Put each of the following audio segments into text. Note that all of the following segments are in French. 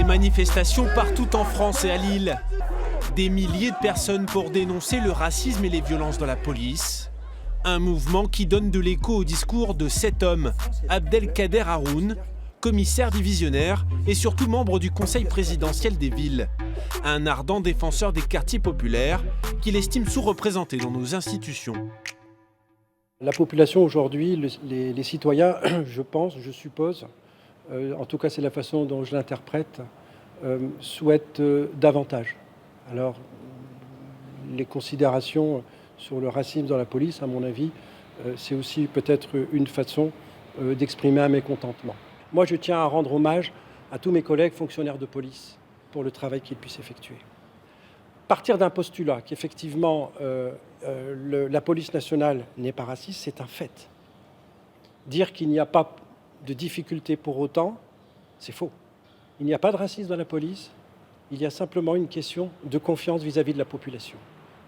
manifestations partout en France et à Lille. Des milliers de personnes pour dénoncer le racisme et les violences dans la police. Un mouvement qui donne de l'écho au discours de cet homme, Abdelkader Haroun, commissaire divisionnaire et surtout membre du conseil présidentiel des villes. Un ardent défenseur des quartiers populaires qu'il estime sous-représentés dans nos institutions. La population aujourd'hui, les citoyens, je suppose, en tout cas c'est la façon dont je l'interprète, souhaitent davantage. Alors, les considérations sur le racisme dans la police, à mon avis, c'est aussi peut-être une façon d'exprimer un mécontentement. Moi, je tiens à rendre hommage à tous mes collègues fonctionnaires de police pour le travail qu'ils puissent effectuer. Partir d'un postulat qu'effectivement la police nationale n'est pas raciste, c'est un fait. Dire qu'il n'y a pas de difficulté pour autant, c'est faux. Il n'y a pas de racisme dans la police, il y a simplement une question de confiance vis-à-vis de la population.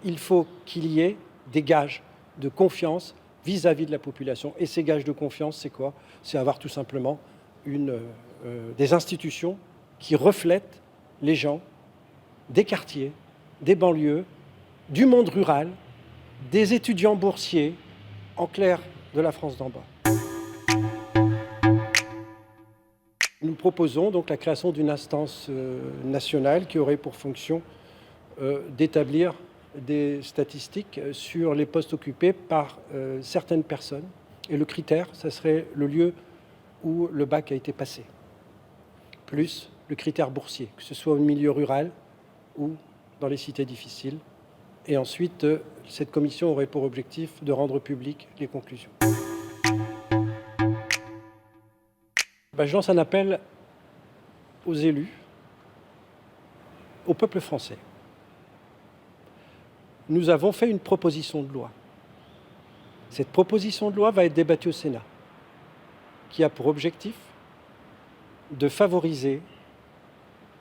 Il faut qu'il y ait des gages de confiance vis-à-vis de la population. Et ces gages de confiance, c'est quoi? C'est avoir tout simplement des institutions qui reflètent les gens des quartiers, des banlieues, du monde rural, des étudiants boursiers, en clair, de la France d'en bas. Nous proposons donc la création d'une instance nationale qui aurait pour fonction d'établir des statistiques sur les postes occupés par certaines personnes. Et le critère, ça serait le lieu où le bac a été passé, plus le critère boursier, que ce soit au milieu rural ou dans les cités difficiles. Et ensuite, cette commission aurait pour objectif de rendre publiques les conclusions. Je lance un appel aux élus, au peuple français. Nous avons fait une proposition de loi. Cette proposition de loi va être débattue au Sénat, qui a pour objectif de favoriser,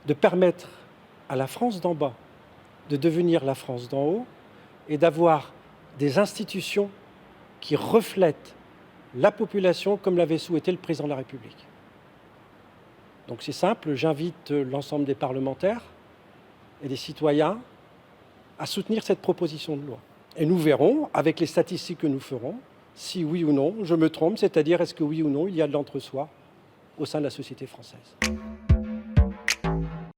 de permettre à la France d'en bas de devenir la France d'en haut et d'avoir des institutions qui reflètent la population comme l'avait souhaité le président de la République. Donc c'est simple, j'invite l'ensemble des parlementaires et des citoyens à soutenir cette proposition de loi. Et nous verrons, avec les statistiques que nous ferons, si oui ou non je me trompe, c'est-à-dire est-ce que oui ou non il y a de l'entre-soi au sein de la société française.